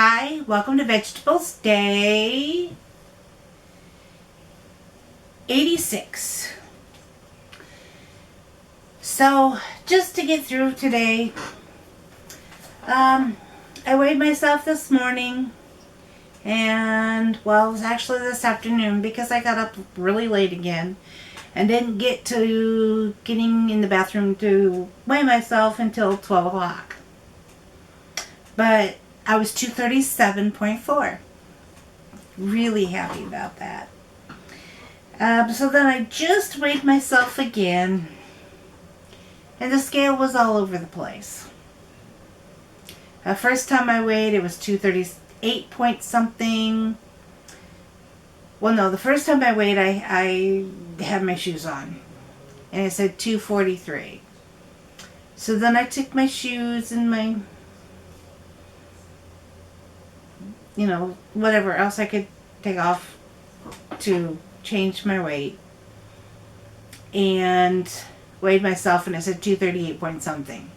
Hi, welcome to Vegetables Day 86. So, just to get through today, I weighed myself this morning, and well, it was actually this afternoon because I got up really late again and didn't get to getting in the bathroom to weigh myself until 12 o'clock. But I was 237.4. Really happy about that. So then I just weighed myself again, and the scale was all over the place. First time I weighed, it was 238 point something. Well, no, the first time I weighed, I had my shoes on, and it said 243. So then I took my shoes and my, whatever else I could take off to change my weight, and weighed myself, and it said 238 point something.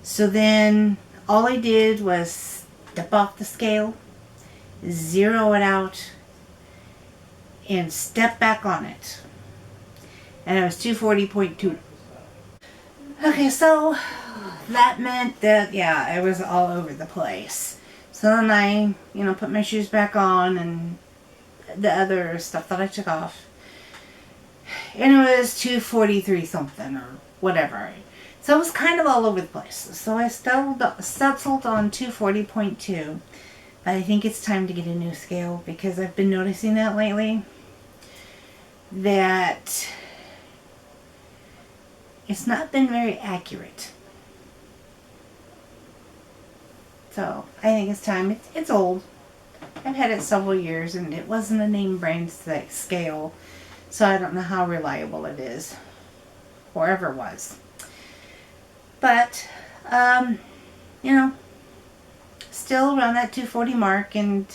So then all I did was step off the scale, zero it out, and step back on it. And it was 240.2. Okay, so that meant that, yeah, it was all over the place. So then I, put my shoes back on and the other stuff that I took off. And it was 243 something or whatever. So it was kind of all over the place. So I settled on 240.2. But I think it's time to get a new scale because I've been noticing that lately. That it's not been very accurate. So I think it's time. It's old. I've had it several years and it wasn't a name brand scale. So I don't know how reliable it is. Or ever was. But, still around that 240 mark, and,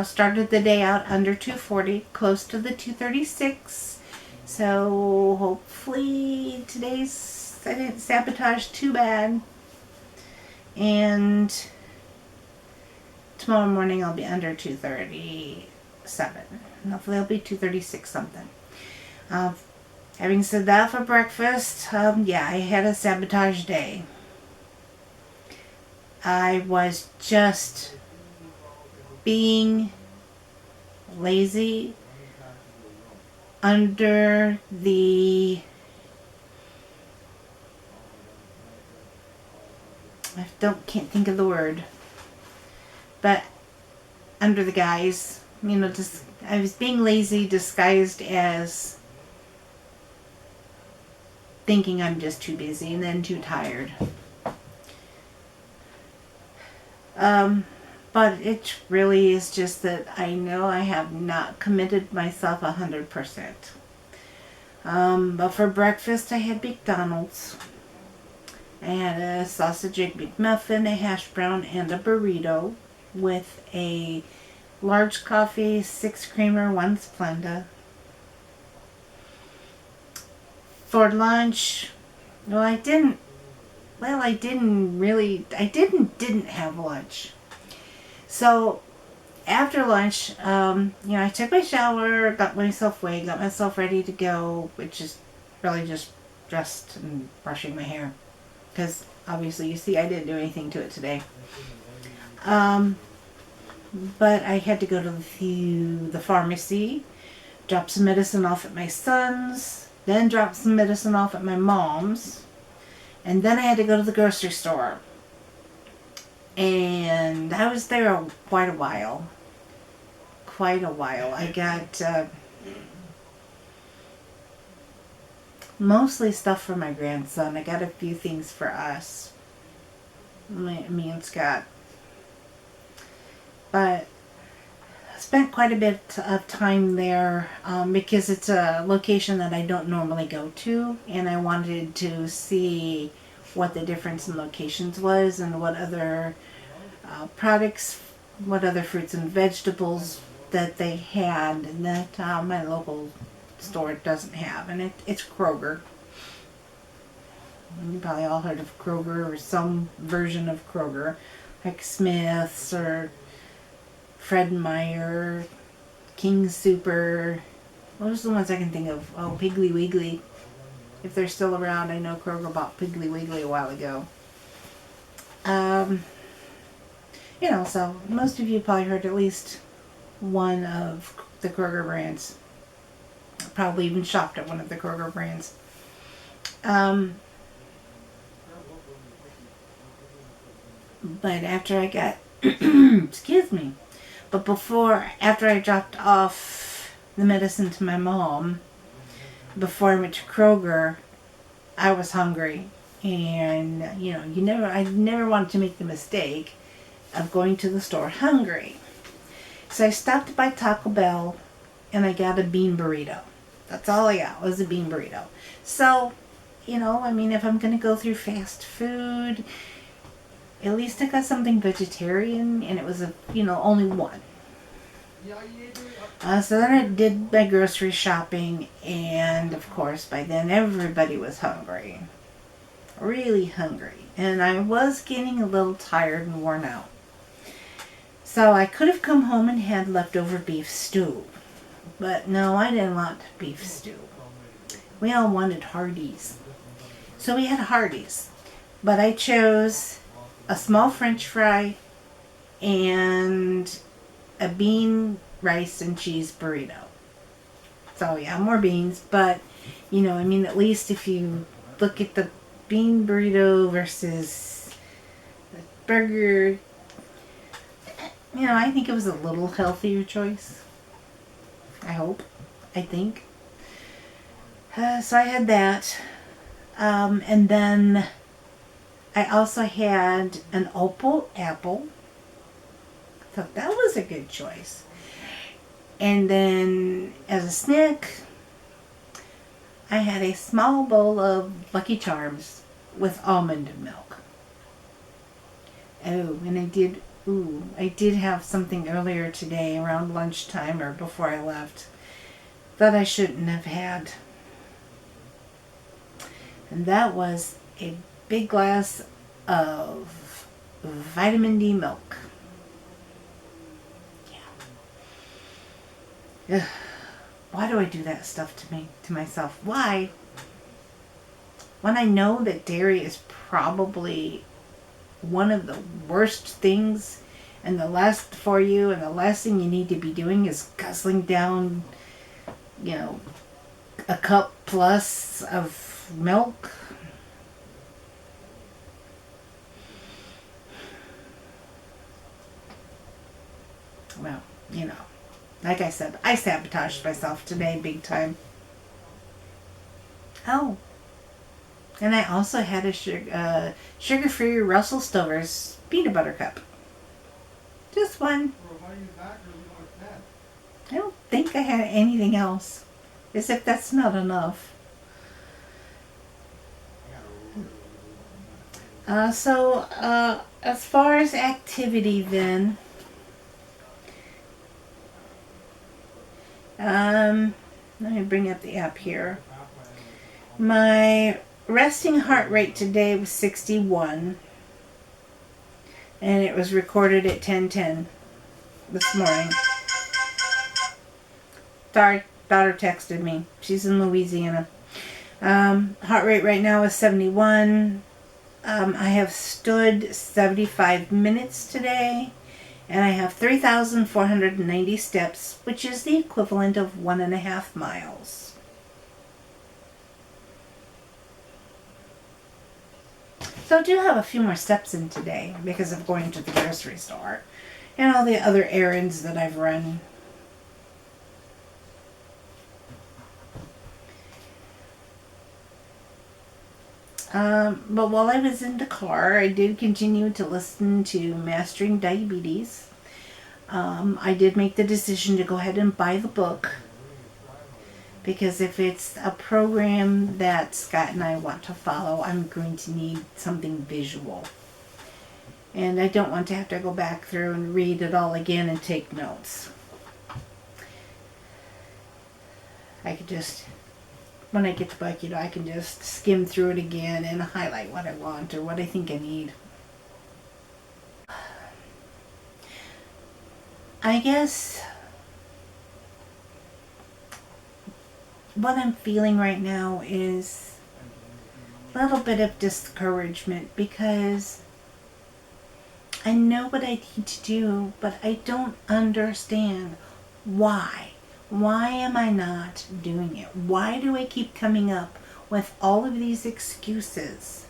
started the day out under 240, close to the 236. So hopefully I didn't sabotage too bad. And tomorrow morning I'll be under 237. Hopefully I'll be 236 something. Having said that, for breakfast, I had a sabotage day. I was just being lazy under the... can't think of the word. But under the guise, I was being lazy disguised as thinking I'm just too busy and then too tired. But it really is just that I know I have not committed myself 100%. But for breakfast I had McDonald's. I had a sausage egg McMuffin, a hash brown, and a burrito with a large coffee, 6 creamer, 1 Splenda. For lunch, I didn't have lunch. So after lunch, I took my shower, got myself weighed, got myself ready to go, which is really just dressed and brushing my hair. Because obviously you see I didn't do anything to it today. But I had to go to the pharmacy, drop some medicine off at my son's, then drop some medicine off at my mom's, and then I had to go to the grocery store. And I was there quite a while. I got mostly stuff for my grandson. I got a few things for us, me and Scott. But I spent quite a bit of time there because it's a location that I don't normally go to, and I wanted to see what the difference in locations was and what other products, what other fruits and vegetables that they had and that my local store doesn't have. And it's Kroger. You probably all heard of Kroger or some version of Kroger. like Smith's or Fred Meyer, King Super. Those are the ones I can think of. Oh, Piggly Wiggly. If they're still around, I know Kroger bought Piggly Wiggly a while ago. So most of you probably heard at least one of the Kroger brands. Probably even shopped at one of the Kroger brands. But after I got, excuse me, but after I dropped off the medicine to my mom, before I went to Kroger, I was hungry. And, I never wanted to make the mistake of going to the store hungry. So I stopped by Taco Bell and I got a bean burrito. That's all I got was a bean burrito. So, if I'm going to go through fast food, at least I got something vegetarian, and it was only one. So then I did my grocery shopping, and of course by then everybody was hungry. Really hungry. And I was getting a little tired and worn out. So I could have come home and had leftover beef stew. But no, I didn't want beef stew. We all wanted Hardee's. So we had Hardee's. But I chose a small French fry and a bean, rice, and cheese burrito. So yeah, more beans. But, at least if you look at the bean burrito versus the burger, I think it was a little healthier choice. I hope. I think. So I had that. And then I also had an Opal apple. Thought that was a good choice. And then as a snack, I had a small bowl of Lucky Charms with almond milk. Oh, and I did have something earlier today around lunchtime or before I left that I shouldn't have had. And that was a big glass of vitamin D milk. Yeah. Ugh. Why do I do that stuff to myself? Why? When I know that dairy is probably one of the worst things and the last for you, and the last thing you need to be doing is guzzling down, a cup plus of milk. Well, like I said, I sabotaged myself today big time. Oh, and I also had a sugar-free Russell Stover's peanut butter cup. Just one. I don't think I had anything else, as if that's not enough. So as far as activity then, let me bring up the app here. My resting heart rate today was 61, and it was recorded at 10:10 this morning. Daughter texted me. She's in Louisiana. Heart rate right now is 71. I have stood 75 minutes today, and I have 3,490 steps, which is the equivalent of 1.5 miles. So I do have a few more steps in today because of going to the grocery store and all the other errands that I've run. But while I was in the car, I did continue to listen to Mastering Diabetes. I did make the decision to go ahead and buy the book, because if it's a program that Scott and I want to follow, I'm going to need something visual. And I don't want to have to go back through and read it all again and take notes. I could just, when I get the book, I can just skim through it again and highlight what I want or what I think I need. I guess what I'm feeling right now is a little bit of discouragement because I know what I need to do, but I don't understand why. Why am I not doing it? Why do I keep coming up with all of these excuses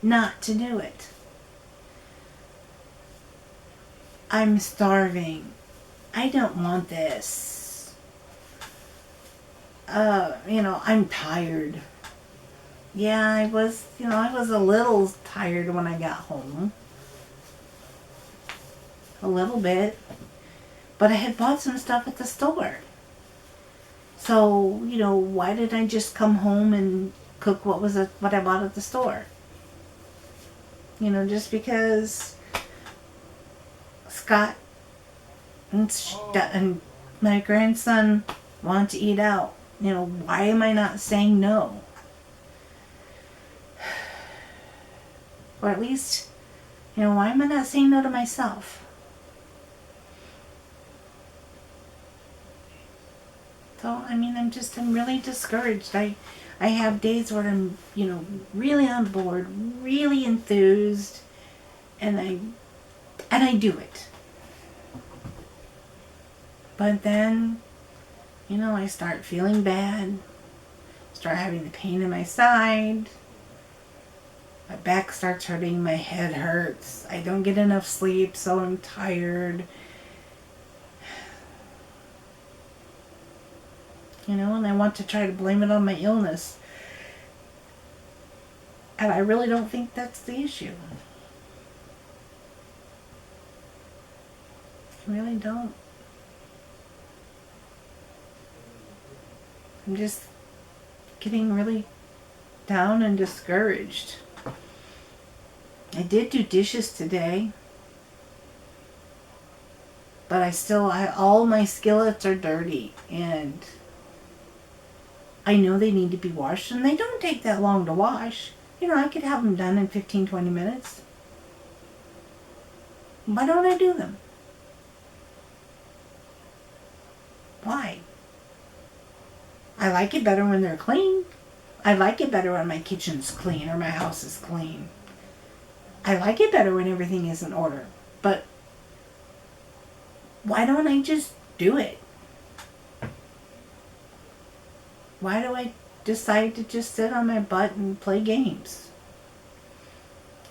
not to do it? I'm starving. I don't want this. I'm tired. Yeah, I was a little tired when I got home. A little bit. But I had bought some stuff at the store. So, why did I just come home and cook what I bought at the store? Just because Scott and my grandson want to eat out. Why am I not saying no? Or at least, why am I not saying no to myself? So, I'm really discouraged. I have days where I'm, really on board, really enthused, and I do it. But then, I start feeling bad, start having the pain in my side, my back starts hurting, my head hurts, I don't get enough sleep, so I'm tired. And I want to try to blame it on my illness. And I really don't think that's the issue. I really don't. I'm just getting really down and discouraged. I did do dishes today. But all my skillets are dirty. And I know they need to be washed, and they don't take that long to wash. I could have them done in 15-20 minutes. Why don't I do them? Why? I like it better when they're clean. I like it better when my kitchen's clean or my house is clean. I like it better when everything is in order. But why don't I just do it? Why do I decide to just sit on my butt and play games?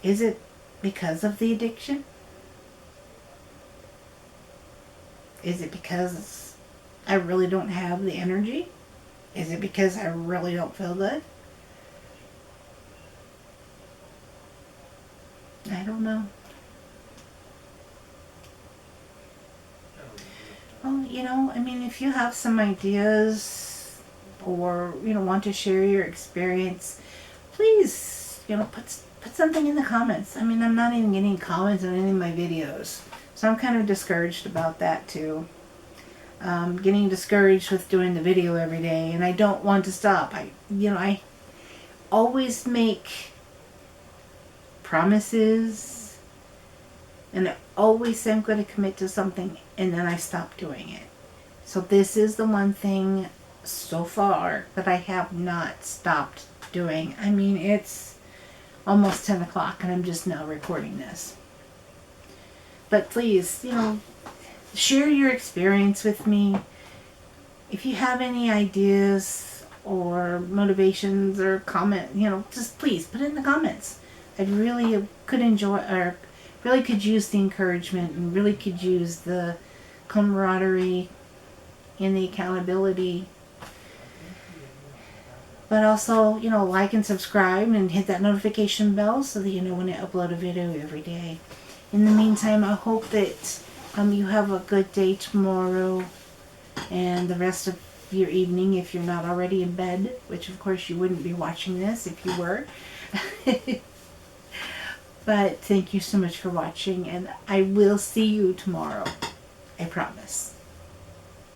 Is it because of the addiction? Is it because I really don't have the energy? Is it because I really don't feel good? I don't know. Well, if you have some ideas or, want to share your experience, please, put something in the comments. I'm not even getting comments on any of my videos. So I'm kind of discouraged about that too. Getting discouraged with doing the video every day, and I don't want to stop. I always make promises, and I always say I'm going to commit to something, and then I stop doing it. So this is the one thing so far that I have not stopped doing. It's almost 10 o'clock, and I'm just now recording this. But please, share your experience with me. If you have any ideas or motivations or comment, just please put it in the comments. I really could enjoy, or really could use the encouragement, and really could use the camaraderie and the accountability. But also, like and subscribe and hit that notification bell so that you know when I upload a video every day. In the meantime, I hope that you have a good day tomorrow and the rest of your evening if you're not already in bed, which of course you wouldn't be watching this if you were. But thank you so much for watching, and I will see you tomorrow. I promise.